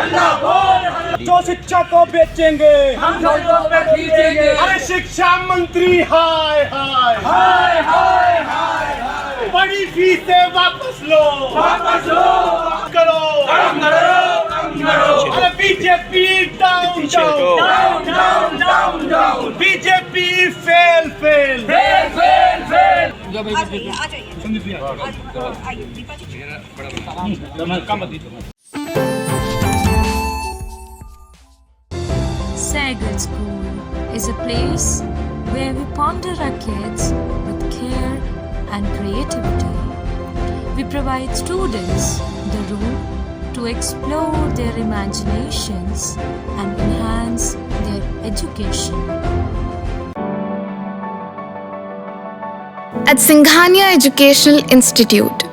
जो शिक्षा को बेचेंगे हम सड़कों पे खींचेंगे। अरे शिक्षा मंत्री हाय हाय हाय हाय हाय हाय, बड़ी फीसें वापस लो करो कम करो। अरे BJP down down down down down down, BJP fail fail fail fail fail. आ जाइए आइए Deepa ji. Sagal School is a place where we ponder our kids with care and creativity. We provide students the room to explore their imaginations and enhance their education. At Singhania Educational Institute,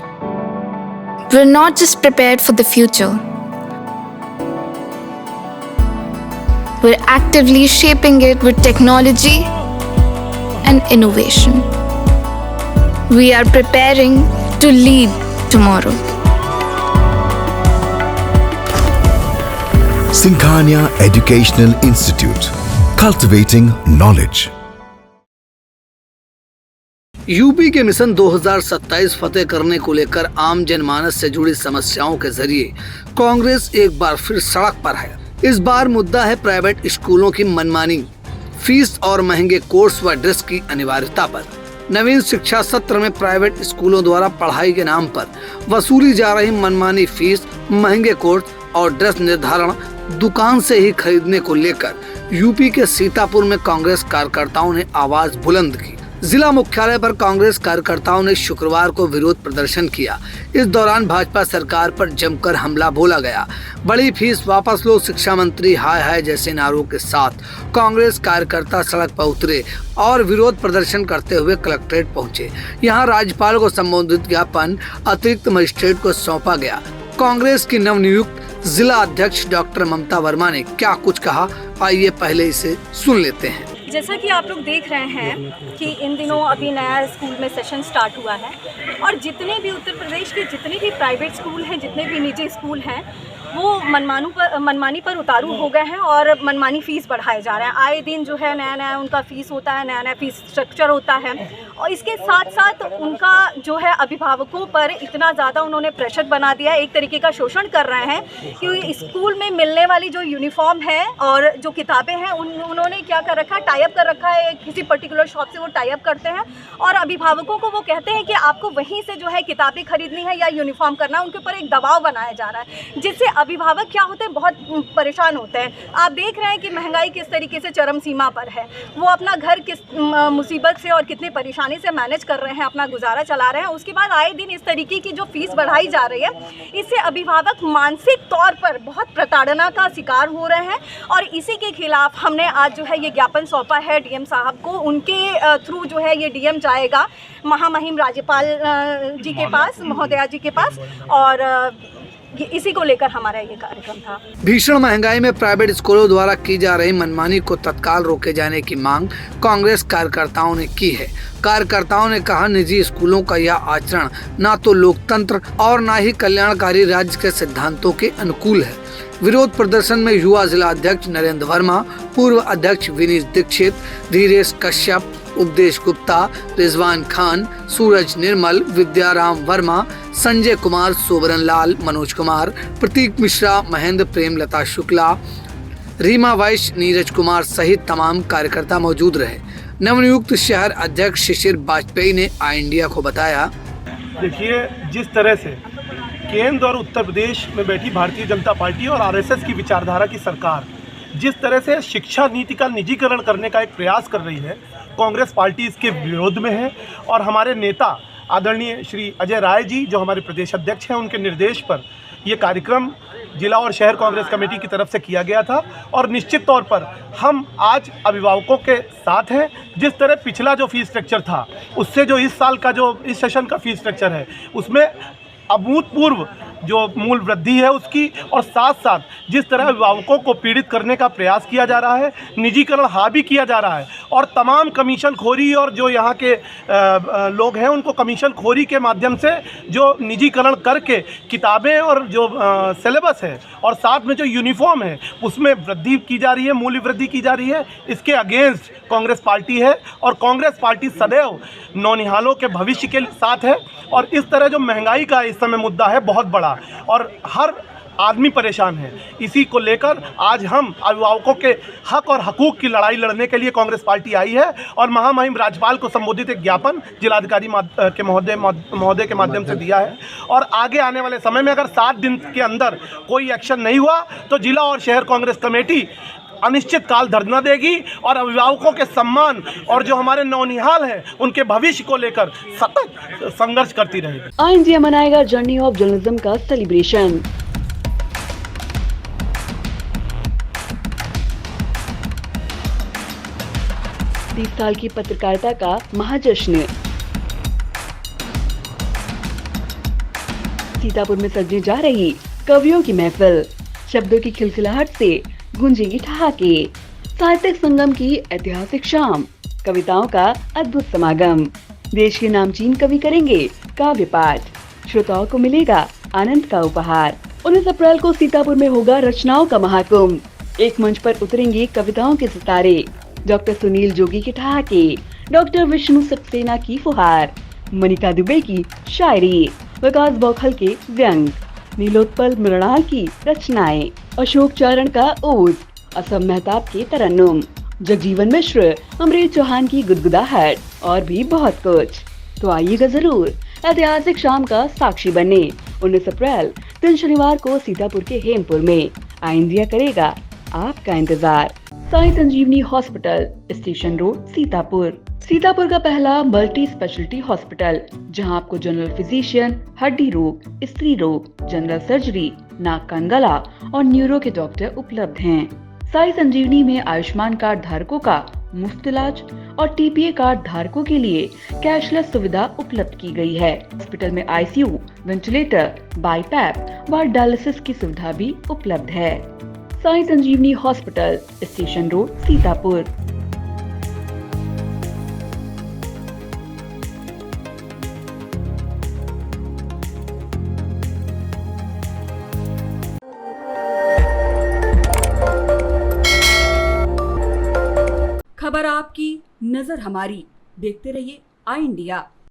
we're not just prepared for the future, we're actively shaping it with technology and innovation. We are preparing to lead tomorrow. Singhania Educational Institute, cultivating knowledge. UP के mission 2027 फतेह करने को लेकर आम जनमानस से जुड़ी समस्याओं के जरिए कांग्रेस एक बार फिर सड़क पर है। इस बार मुद्दा है प्राइवेट स्कूलों की मनमानी फीस और महंगे कोर्स व ड्रेस की अनिवार्यता पर। नवीन शिक्षा सत्र में प्राइवेट स्कूलों द्वारा पढ़ाई के नाम पर वसूली जा रही मनमानी फीस, महंगे कोर्स और ड्रेस निर्धारण दुकान से ही खरीदने को लेकर यूपी के सीतापुर में कांग्रेस कार्यकर्ताओं ने आवाज बुलंद की। जिला मुख्यालय पर कांग्रेस कार्यकर्ताओं ने शुक्रवार को विरोध प्रदर्शन किया। इस दौरान भाजपा सरकार पर जमकर हमला बोला गया। बड़ी फीस वापस लो, शिक्षा मंत्री हाय हाय जैसे नारों के साथ कांग्रेस कार्यकर्ता सड़क पर उतरे और विरोध प्रदर्शन करते हुए कलेक्ट्रेट पहुंचे। यहां राज्यपाल को संबोधित ज्ञापन अतिरिक्त मजिस्ट्रेट को सौंपा गया। कांग्रेस की नवनियुक्त जिला अध्यक्ष डॉक्टर ममता वर्मा ने क्या कुछ कहा, आइए पहले इसे सुन लेते हैं। जैसा कि आप लोग देख रहे हैं कि इन दिनों अभी नया स्कूल में सेशन स्टार्ट हुआ है और जितने भी उत्तर प्रदेश के जितने भी प्राइवेट स्कूल हैं, जितने भी निजी स्कूल हैं, वो मनमानी पर उतारू हो गए हैं और मनमानी फ़ीस बढ़ाए जा रहे हैं। आए दिन जो है नया नया उनका फ़ीस होता है, नया नया फ़ीस स्ट्रक्चर होता है और इसके साथ साथ उनका जो है अभिभावकों पर इतना ज़्यादा उन्होंने प्रेशर बना दिया है, एक तरीके का शोषण कर रहे हैं कि स्कूल में मिलने वाली जो यूनिफॉर्म है और जो किताबें हैं उन्होंने क्या कर रखा है, टाई अप कर रखा है। किसी पर्टिकुलर शॉप से वो टाई अप करते हैं और अभिभावकों को वो कहते हैं कि आपको वहीं से जो है किताबें खरीदनी है या यूनिफॉर्म करना है। उनके ऊपर एक दबाव बनाया जा रहा है जिससे अभिभावक क्या होते हैं, बहुत परेशान होते हैं। आप देख रहे हैं कि महंगाई किस तरीके से चरम सीमा पर है। वो अपना घर किस मुसीबत से और कितनी परेशानी से मैनेज कर रहे हैं, अपना गुजारा चला रहे हैं। उसके बाद आए दिन इस तरीके की जो फीस बढ़ाई जा रही है, इससे अभिभावक मानसिक तौर पर बहुत प्रताड़ना का शिकार हो रहे हैं और इसी के खिलाफ हमने आज जो है ये ज्ञापन सौंपा है डीएम साहब को। उनके थ्रू जो है ये डीएम जाएगा महामहिम राज्यपाल जी के पास, महोदया जी के पास, और इसी को लेकर हमारा ये कार्यक्रम था। भीषण महंगाई में प्राइवेट स्कूलों द्वारा की जा रही मनमानी को तत्काल रोके जाने की मांग कांग्रेस कार्यकर्ताओं ने की है। कार्यकर्ताओं ने कहा, निजी स्कूलों का यह आचरण न तो लोकतंत्र और न ही कल्याणकारी राज्य के सिद्धांतों के अनुकूल है। विरोध प्रदर्शन में युवा जिला अध्यक्ष नरेंद्र वर्मा, पूर्व अध्यक्ष विनीत दीक्षित, धीरेश कश्यप, उपदेश गुप्ता, रिजवान खान, सूरज निर्मल, विद्याराम वर्मा, संजय कुमार, सोबरन लाल, मनोज कुमार, प्रतीक मिश्रा, महेंद्र प्रेम, लता शुक्ला, रीमा वैश्य, नीरज कुमार सहित तमाम कार्यकर्ता मौजूद रहे। नवनियुक्त शहर अध्यक्ष शिशिर वाजपेयी ने आई इंडिया को बताया, देखिए जिस तरह से केंद्र और उत्तर प्रदेश में बैठी भारतीय जनता पार्टी और आरएसएस की विचारधारा की सरकार जिस तरह से शिक्षा नीति का निजीकरण करने का एक प्रयास कर रही है, कांग्रेस पार्टी इसके विरोध में है। और हमारे नेता आदरणीय श्री अजय राय जी जो हमारे प्रदेश अध्यक्ष हैं, उनके निर्देश पर ये कार्यक्रम जिला और शहर कांग्रेस कमेटी की तरफ से किया गया था और निश्चित तौर पर हम आज अभिभावकों के साथ हैं। जिस तरह पिछला जो फीस स्ट्रक्चर था उससे जो इस साल का जो इस सेशन का फीस स्ट्रक्चर है उसमें अभूतपूर्व जो मूल वृद्धि है उसकी, और साथ साथ जिस तरह अभिभावकों को पीड़ित करने का प्रयास किया जा रहा है, निजीकरण हावी किया जा रहा है और तमाम कमीशन खोरी और जो यहाँ के लोग हैं उनको कमीशन खोरी के माध्यम से जो निजीकरण करके किताबें और जो सिलेबस है और साथ में जो यूनिफॉर्म है उसमें वृद्धि की जा रही है, मूल्य वृद्धि की जा रही है, इसके अगेंस्ट कांग्रेस पार्टी है और कांग्रेस पार्टी सदैव नौनिहालों के भविष्य के साथ है। और इस तरह जो महंगाई का इस समय मुद्दा है बहुत बड़ा और हर आदमी परेशान है, इसी को लेकर आज हम अभिभावकों के हक और हकूक़ की लड़ाई लड़ने के लिए कांग्रेस पार्टी आई है और महामहिम राज्यपाल को संबोधित एक ज्ञापन जिलाधिकारी के महोदय के माध्यम से दिया है। और आगे आने वाले समय में अगर 7 दिन के अंदर कोई एक्शन नहीं हुआ तो जिला और शहर कांग्रेस कमेटी अनिश्चित काल धरना देगी और अभिभावकों के सम्मान और जो हमारे नौनिहाल हैं उनके भविष्य को लेकर सतत संघर्ष करती रहेगी। आई इंडिया मनाएगा जर्नी ऑफ जर्नलिज्म का सेलिब्रेशन। 30 साल की पत्रकारिता का महाजश्न। सीतापुर में सजने जा रही कवियों की महफिल, शब्दों की खिलखिलाहट से गूंजेंगी ठहाके। साहित्यिक संगम की ऐतिहासिक शाम, कविताओं का अद्भुत समागम। देश के नामचीन कवि करेंगे काव्य पाठ, श्रोताओं को मिलेगा आनंद का उपहार। 19 अप्रैल को सीतापुर में होगा रचनाओं का महाकुंभ। एक मंच पर उतरेंगे कविताओं के सितारे, डॉक्टर सुनील जोगी के ठहाके, डॉक्टर विष्णु सक्सेना की फुहार, मनिका दुबे की शायरी, विकास बौखल के व्यंग, नीलोत्पल मृणाल की रचनाएं, अशोक चारण का ओज, असम मेहताब के तरन्नुम, जगजीवन मिश्र, अमरीश चौहान की गुदगुदाहट और भी बहुत कुछ। तो आइएगा जरूर ऐतिहासिक शाम का साक्षी बनने। 19 अप्रैल दिन शनिवार को सीतापुर के हेमपुर में आई इंडिया करेगा आपका इंतजार। Sai Sanjeevani hospital, station road, Sitapur. Sitapur का पहला मल्टी स्पेशलिटी हॉस्पिटल जहां आपको जनरल फिजिशियन, हड्डी रोग, स्त्री रोग, जनरल सर्जरी, नाक कान गला और न्यूरो के डॉक्टर उपलब्ध हैं। साई संजीवनी में आयुष्मान कार्ड धारकों का मुफ्त इलाज और टीपीए कार्ड धारकों के लिए कैशलेस सुविधा उपलब्ध की गई है। हॉस्पिटल में आईसीयू, वेंटिलेटर, बाईपैप व डायलिसिस की सुविधा भी उपलब्ध है। Sai Sanjeevani hospital, station road, Sitapur. खबर आपकी, नजर हमारी। देखते रहिए आई इंडिया।